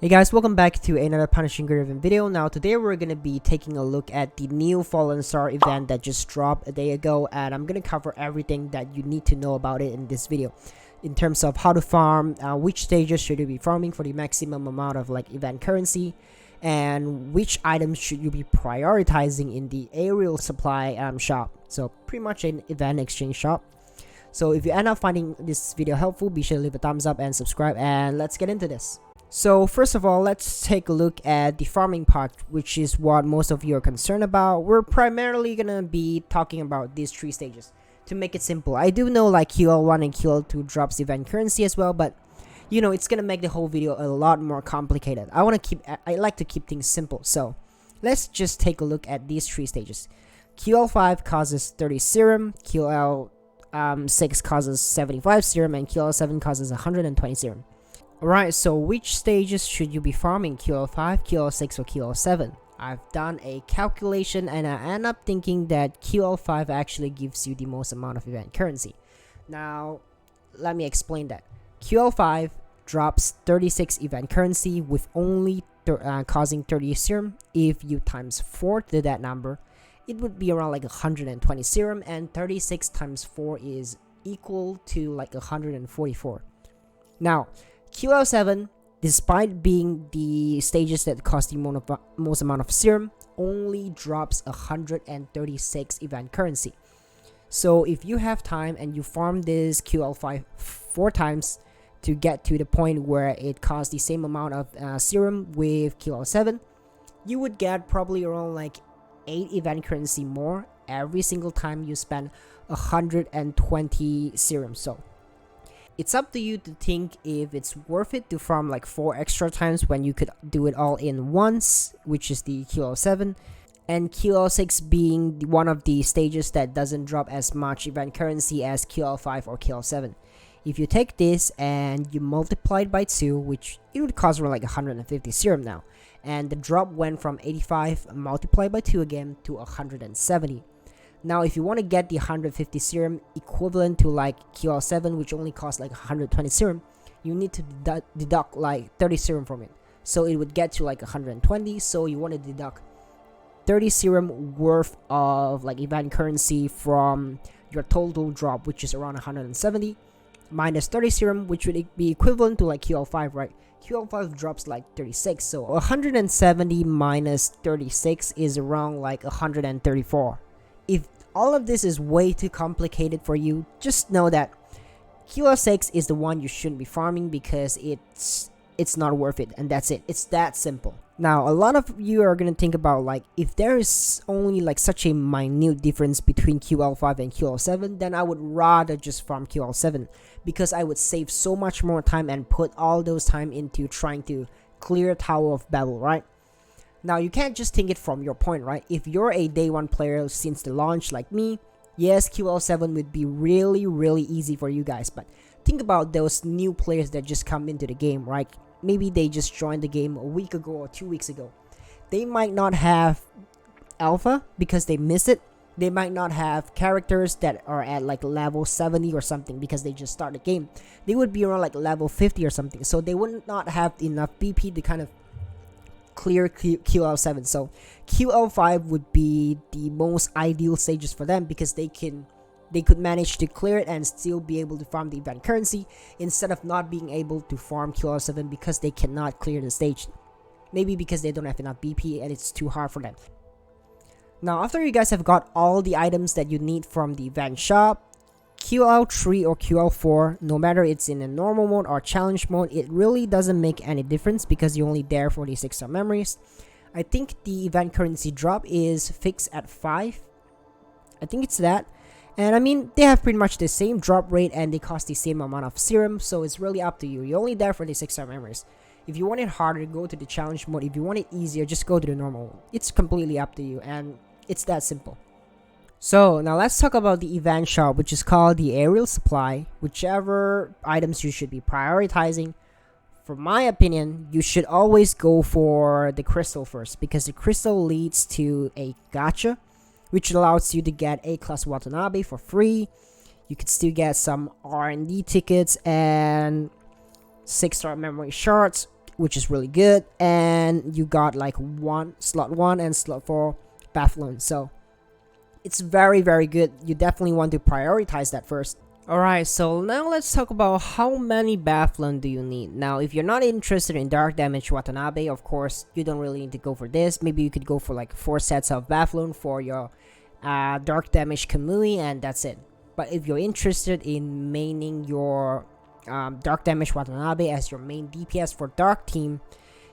Hey guys, welcome back to another PunishingGrayRaven video. Now today we're going to be taking a look at the new Fallen Star event that just dropped a day ago, and I'm going to cover everything that you need to know about it in this video. In terms of how to farm, which stages should you be farming for the maximum amount of event currency, and which items should you be prioritizing in the aerial supply shop. So pretty much an event exchange shop. So if you end up finding this video helpful, be sure to leave a thumbs up and subscribe, and let's get into this. So first of all, let's take a look at the farming part, which is what most of you are concerned about. We're primarily gonna be talking about these three stages. To make it simple, I do know QL1 and QL2 drops event currency as well, but you know, it's gonna make the whole video a lot more complicated. I like to keep things simple, so let's just take a look at these three stages. QL5 causes 30 serum, QL6 causes 75 serum, and QL7 causes 120 serum. Alright, so which stages should you be farming, QL5, QL6, or QL7? I've done a calculation and I end up thinking that QL5 actually gives you the most amount of event currency. Now, let me explain that. QL5 drops 36 event currency with only causing 30 serum. If you times 4 to that number, it would be around 120 serum, and 36 times 4 is equal to 144. Now, QL7, despite being the stages that cost the most amount of serum, only drops 136 event currency. So if you have time and you farm this QL5 4 times to get to the point where it costs the same amount of serum with QL7, you would get probably around 8 event currency more every single time you spend 120 serum. So it's up to you to think if it's worth it to farm 4 extra times when you could do it all in once, which is the QL7, and QL6 being one of the stages that doesn't drop as much event currency as QL5 or QL7. If you take this and you multiply it by 2, which it would cost around 150 serum now, and the drop went from 85 multiplied by 2 again to 170. Now, if you want to get the 150 serum equivalent to QL7, which only costs 120 serum, you need to deduct 30 serum from it. So it would get to 120. So you want to deduct 30 serum worth of event currency from your total drop, which is around 170, minus 30 serum, which would be equivalent to QL5, right? QL5 drops 36. So 170 minus 36 is around 134. If all of this is way too complicated for you, just know that QL6 is the one you shouldn't be farming because it's not worth it, and that's it. It's that simple. Now, a lot of you are gonna think about if there is only such a minute difference between QL5 and QL7, then I would rather just farm QL7 because I would save so much more time and put all those time into trying to clear Tower of Babel, right? Now, you can't just think it from your point, right? If you're a day 1 player since the launch like me, yes, QL7 would be really easy for you guys. But think about those new players that just come into the game, right? Maybe they just joined the game a week ago or 2 weeks ago. They might not have alpha because they missed it. They might not have characters that are at level 70 or something because they just started the game. They would be around level 50 or something. So they would not have enough BP to kind of clear QL7. So QL5 would be the most ideal stages for them because they could manage to clear it and still be able to farm the event currency instead of not being able to farm QL7 because they cannot clear the stage. Maybe because they don't have enough BP and it's too hard for them. Now, after you guys have got all the items that you need from the event shop, QL3 or QL4, no matter it's in a normal mode or challenge mode, it really doesn't make any difference because you're only there for the 6-star memories. I think the event currency drop is fixed at 5. I think it's that. And I mean, they have pretty much the same drop rate and they cost the same amount of serum, so it's really up to you. You're only there for the 6-star memories. If you want it harder, go to the challenge mode. If you want it easier, just go to the normal mode. It's completely up to you, and it's that simple. So now let's talk about the event shop, which is called the aerial supply. Whichever items you should be prioritizing, for my opinion, you should always go for the crystal first because the crystal leads to a gacha, which allows you to get A-class Watanabe for free. You could still get some R&D tickets and 6-star memory shards. which is really good. And you got like slot 1 and slot 4 Battlelog. So it's very good. You definitely want to prioritize that first. Alright, so now let's talk about how many Battlelog do you need. Now, if you're not interested in Dark Damage Watanabe, of course, you don't really need to go for this. Maybe you could go for like 4 sets of Battlelog for your Dark Damage Kamui, and that's it. But if you're interested in maining your Dark Damage Watanabe as your main DPS for Dark Team,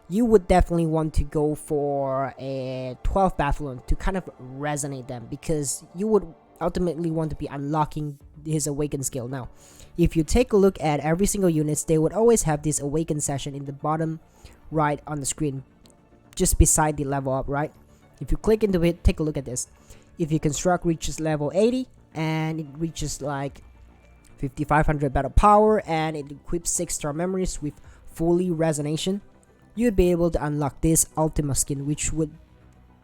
you would definitely want to go for a 12 Battlelog to kind of resonate them, because you would ultimately want to be unlocking his awaken skill. Now, if you take a look at every single units, they would always have this awaken session in the bottom right on the screen, just beside the level up, right? If you click into it, take a look at this. If your construct reaches level 80 and it reaches like 5500 battle power and it equips 6 star memories with fully resonation, you'd be able to unlock this Ultima skin, which would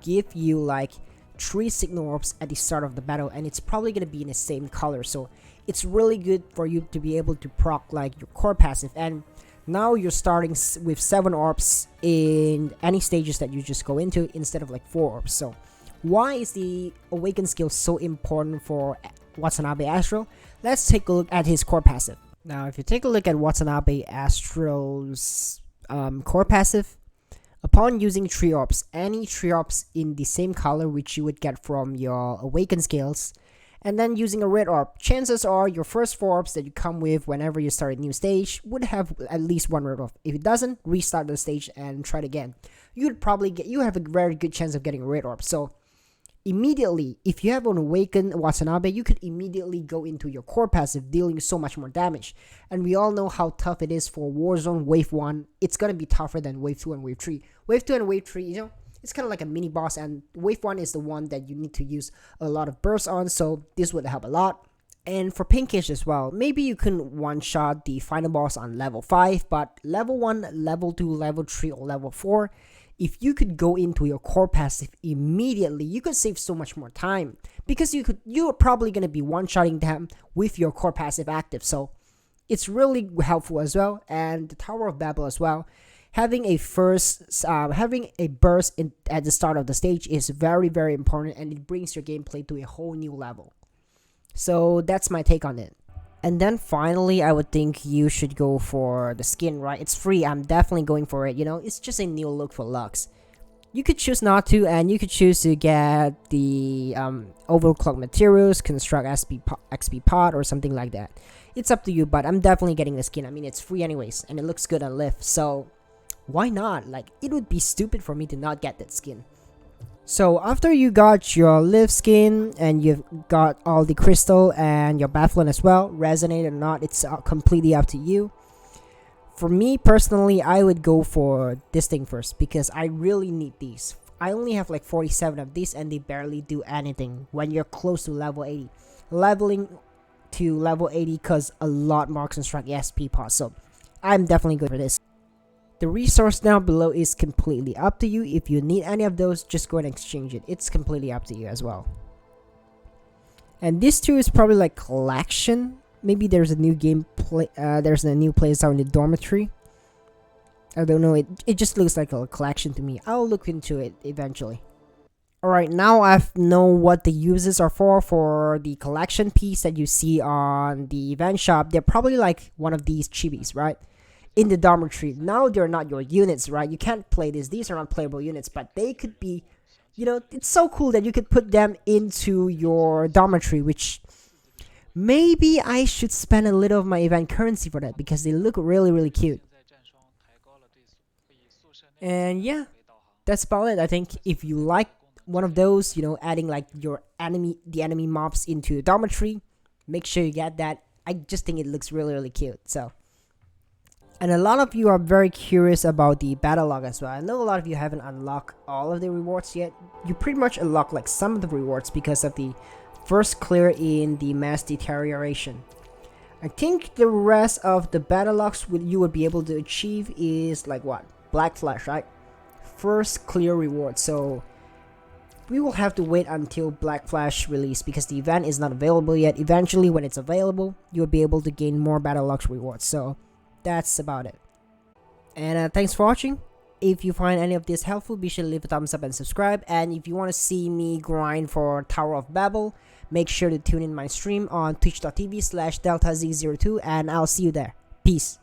give you like 3 signal orbs at the start of the battle, and it's probably going to be in the same color. So it's really good for you to be able to proc like your core passive. And now you're starting with 7 orbs in any stages that you just go into, instead of like 4 orbs. So why is the awaken skill so important for Watanabe Astral? Let's take a look at his core passive. Now, if you take a look at Watanabe Astral's core passive, upon using 3 orbs, any 3 orbs in the same color which you would get from your awaken skills, and then using a red orb, chances are your first 4 orbs that you come with whenever you start a new stage would have at least 1 red orb. If it doesn't, restart the stage and try it again. You have a very good chance of getting a red orb. So immediately, if you have an awakened Watanabe, you could immediately go into your core passive, dealing so much more damage. And we all know how tough it is for Warzone Wave 1. It's gonna be tougher than Wave 2 and Wave 3. Wave 2 and Wave 3, you know, it's kind of like a mini boss, and Wave 1 is the one that you need to use a lot of bursts on, so this would help a lot. And for Pinkish as well, maybe you can one-shot the final boss on level 5, but level 1, level 2, level 3, or level 4, if you could go into your core passive immediately, you could save so much more time, because you're probably going to be one-shotting them with your core passive active. So it's really helpful as well. And the Tower of Babel as well, having a burst at the start of the stage is very important, and it brings your gameplay to a whole new level. So that's my take on it. And then finally, I would think you should go for the skin, right? It's free. I'm definitely going for it. You know, it's just a new look for Lux. You could choose not to, and you could choose to get the overclock materials, construct XP pod, or something like that. It's up to you, but I'm definitely getting the skin. I mean, it's free anyways, and it looks good on Lift, so why not? Like, it would be stupid for me to not get that skin. So after you got your Lift skin and you've got all the crystal and your Battlelog as well, resonate or not, it's completely up to you. For me personally, I would go for this thing first, because I really need these. I only have like 47 of these, and they barely do anything when you're close to level 80. Leveling to level 80 cause a lot more construct ESP pods, so I'm definitely good for this. The resource down below is completely up to you. If you need any of those, just go and exchange it. It's completely up to you as well. And this too is probably like collection. Maybe there's a new there's a new place out in the dormitory. I don't know. It just looks like a collection to me. I'll look into it eventually. Alright, now I know what the uses are for the collection piece that you see on the event shop. They're probably like one of these chibis, right? In the dormitory. Now they're not your units, right? You can't play this. These are not playable units, but they could be, you know, it's so cool that you could put them into your dormitory, which maybe I should spend a little of my event currency for that, because they look really cute. And yeah, that's about it. I think if you like one of those, you know, adding like the enemy mobs into your dormitory, make sure you get that. I just think it looks really cute. So, and a lot of you are very curious about the Battlelog as well. I know a lot of you haven't unlocked all of the rewards yet. You pretty much unlock like some of the rewards because of the first clear in the mass deterioration. I think the rest of the Battlelocks you would be able to achieve is like what? Black Flash, right? First clear reward. So we will have to wait until Black Flash release, because the event is not available yet. Eventually, when it's available, you'll be able to gain more Battlelocks rewards. So that's about it. And thanks for watching. If you find any of this helpful, be sure to leave a thumbs up and subscribe. And if you want to see me grind for Tower of Babel, make sure to tune in my stream on twitch.tv/deltaz02, and I'll see you there. Peace.